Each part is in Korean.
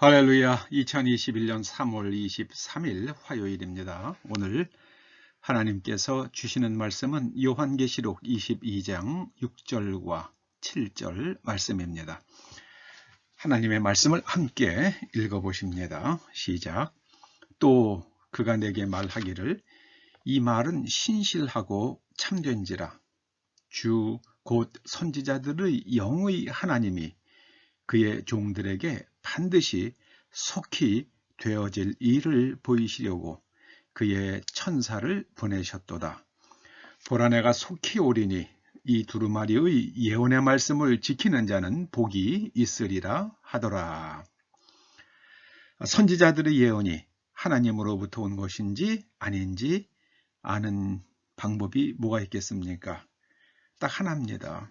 할렐루야. 2021년 3월 23일 화요일입니다. 오늘 하나님께서 주시는 말씀은 요한계시록 22장 6절과 7절 말씀입니다. 하나님의 말씀을 함께 읽어보십니다. 시작. 또 그가 내게 말하기를 이 말은 신실하고 참된지라. 주 곧 선지자들의 영의 하나님이 그의 종들에게 반드시 속히 되어질 일을 보이시려고 그의 천사를 보내셨도다. 보라, 내가 속히 오리니 이 두루마리의 예언의 말씀을 지키는 자는 복이 있으리라 하더라. 선지자들의 예언이 하나님으로부터 온 것인지 아닌지 아는 방법이 뭐가 있겠습니까? 딱 하나입니다.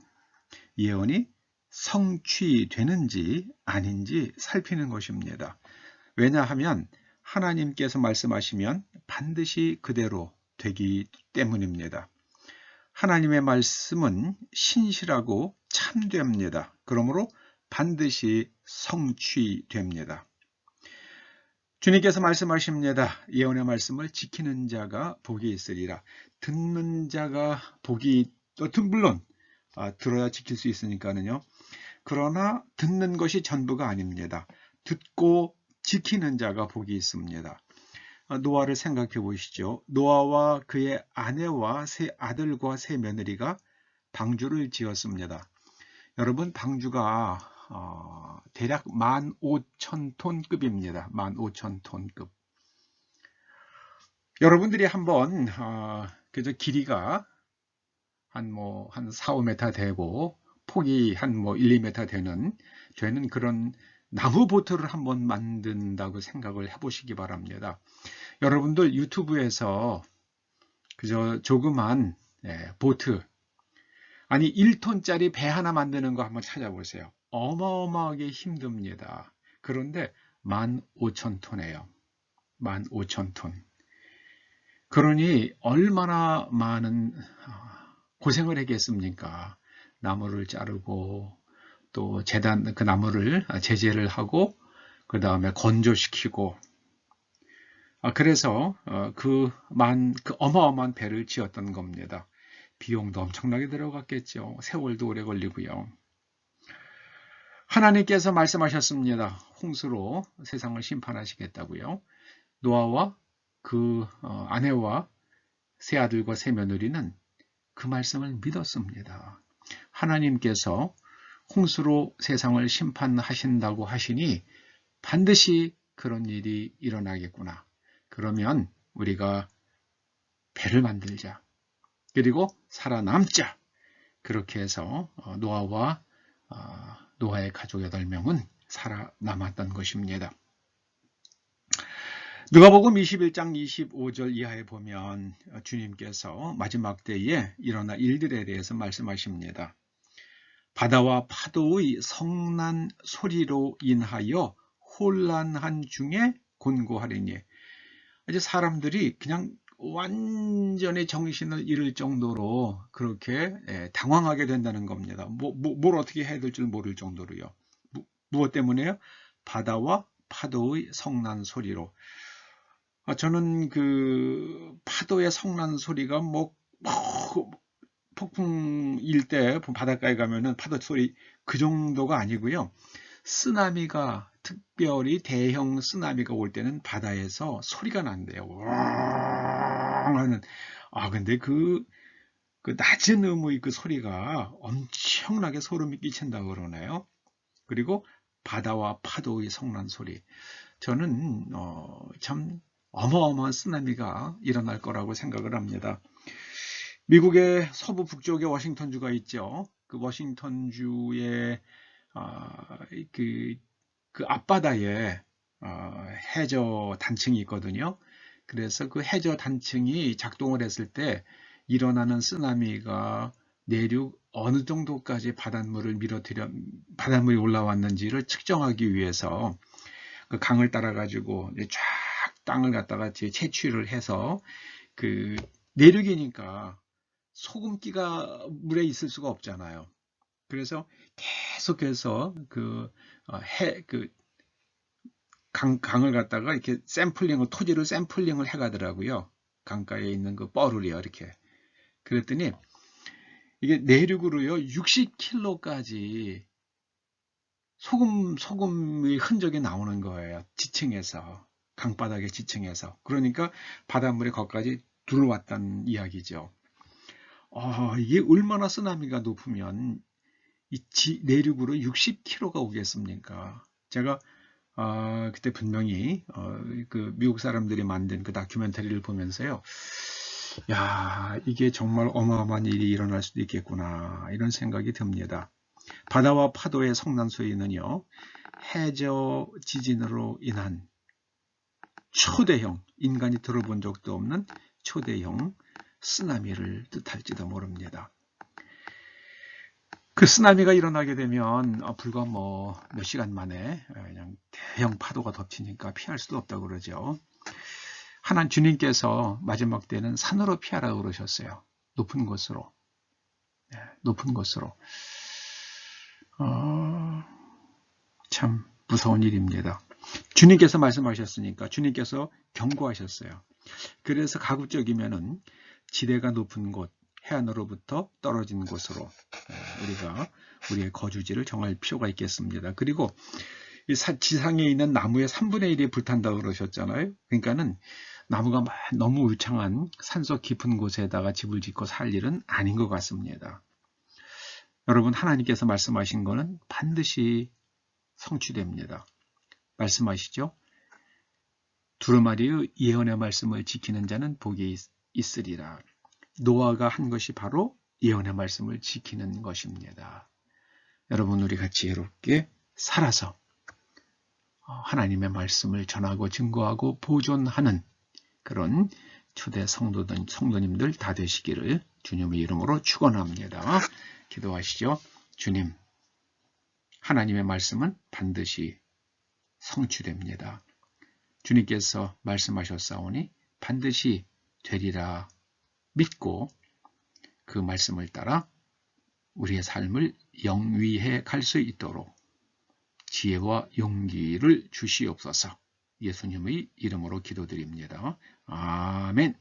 예언이 성취되는지 아닌지 살피는 것입니다. 왜냐하면 하나님께서 말씀하시면 반드시 그대로 되기 때문입니다. 하나님의 말씀은 신실하고 참됩니다. 그러므로 반드시 성취됩니다. 주님께서 말씀하십니다. 예언의 말씀을 지키는 자가 복이 있으리라. 듣는 자가 복이 물론 들어야 지킬 수 있으니까는요. 그러나 듣는 것이 전부가 아닙니다. 듣고 지키는 자가 복이 있습니다. 노아를 생각해 보시죠. 노아와 그의 아내와 세 아들과 세 며느리가 방주를 지었습니다. 여러분, 방주가 대략 15,000톤급입니다. 15,000톤급. 여러분들이 한번 그저 길이가 한 4, 5m 되고 폭이 한 1, 2m 되는 그런 나무 보트를 한번 만든다고 생각을 해보시기 바랍니다. 여러분들 유튜브에서 그저 조그만 보트, 아니 1톤짜리 배 하나 만드는 거 한번 찾아보세요. 어마어마하게 힘듭니다. 그런데 15,000톤이에요. 15,000톤. 그러니 얼마나 많은 고생을 했겠습니까? 나무를 자르고 또 그 나무를 제재를 하고 그 다음에 건조시키고 그래서 그 어마어마한 배를 지었던 겁니다. 비용도 엄청나게 들어갔겠죠. 세월도 오래 걸리고요. 하나님께서 말씀하셨습니다. 홍수로 세상을 심판하시겠다고요. 노아와 그 아내와 세 아들과 세 며느리는 그 말씀을 믿었습니다. 하나님께서 홍수로 세상을 심판하신다고 하시니 반드시 그런 일이 일어나겠구나. 그러면 우리가 배를 만들자. 그리고 살아남자. 그렇게 해서 노아와 노아의 가족 8명은 살아남았던 것입니다. 누가복음 21장 25절 이하에 보면 주님께서 마지막 때에 일어날 일들에 대해서 말씀하십니다. 바다와 파도의 성난 소리로 인하여 혼란한 중에 곤고하리니. 이제 사람들이 그냥 완전히 정신을 잃을 정도로 그렇게 당황하게 된다는 겁니다. 뭘 어떻게 해야 될 줄 모를 정도로요. 무엇 때문에요? 바다와 파도의 성난 소리로. 저는 그 파도의 성난 소리가 폭풍일 때 바닷가에 가면은 파도 소리 그 정도가 아니고요. 쓰나미가 특별히 대형 쓰나미가 올 때는 바다에서 소리가 난대요. 왕 하는. 근데 그 낮은 음의 그 소리가 엄청나게 소름이 끼친다고 그러네요. 그리고 바다와 파도의 성난 소리. 저는 참 어마어마한 쓰나미가 일어날 거라고 생각을 합니다. 미국의 서부 북쪽에 워싱턴주가 있죠. 그 워싱턴주의 그 앞바다에 해저 단층이 있거든요. 그래서 그 해저 단층이 작동을 했을 때 일어나는 쓰나미가 내륙 어느 정도까지 바닷물이 올라왔는지를 측정하기 위해서 그 강을 따라 가지고 쫙 땅을 갖다가 채취를 해서 그 내륙이니까 소금기가 물에 있을 수가 없잖아요. 그래서 계속해서 강을 갖다가 이렇게 토지를 샘플링을 해가더라고요. 강가에 있는 그 뻘을요, 이렇게. 그랬더니 이게 내륙으로요, 60km까지 소금의 흔적이 나오는 거예요. 지층에서. 강바닥의 지층에서. 그러니까 바닷물이 거기까지 들어왔다는 이야기죠. 이게 얼마나 쓰나미가 높으면 내륙으로 60km가 오겠습니까? 제가 그때 분명히 그 미국 사람들이 만든 그 다큐멘터리를 보면서요. 야, 이게 정말 어마어마한 일이 일어날 수도 있겠구나 이런 생각이 듭니다. 바다와 파도의 성난소에는요, 해저 지진으로 인한 초대형, 인간이 들어본 적도 없는 초대형 쓰나미를 뜻할지도 모릅니다. 그 쓰나미가 일어나게 되면 불과 몇 시간 만에 그냥 대형 파도가 덮치니까 피할 수도 없다고 그러죠. 하나님 주님께서 마지막 때는 산으로 피하라고 그러셨어요. 높은 곳으로. 높은 곳으로. 참 무서운 일입니다. 주님께서 말씀하셨으니까 주님께서 경고하셨어요. 그래서 가급적이면은 지대가 높은 곳, 해안으로부터 떨어진 곳으로 우리가 우리의 거주지를 정할 필요가 있겠습니다. 그리고 지상에 있는 나무의 3분의 1이 불탄다고 그러셨잖아요. 그러니까는 나무가 너무 울창한 산속 깊은 곳에다가 집을 짓고 살 일은 아닌 것 같습니다. 여러분, 하나님께서 말씀하신 거는 반드시 성취됩니다. 말씀하시죠? 두루마리의 예언의 말씀을 지키는 자는 복이 있으리라. 노아가 한 것이 바로 예언의 말씀을 지키는 것입니다. 여러분, 우리가 지혜롭게 살아서 하나님의 말씀을 전하고 증거하고 보존하는 그런 초대 성도님들 다 되시기를 주님의 이름으로 축원합니다. 기도하시죠. 주님, 하나님의 말씀은 반드시 성취됩니다. 주님께서 말씀하셨사오니 반드시 되리라 믿고 그 말씀을 따라 우리의 삶을 영위해 갈 수 있도록 지혜와 용기를 주시옵소서. 예수님의 이름으로 기도드립니다. 아멘.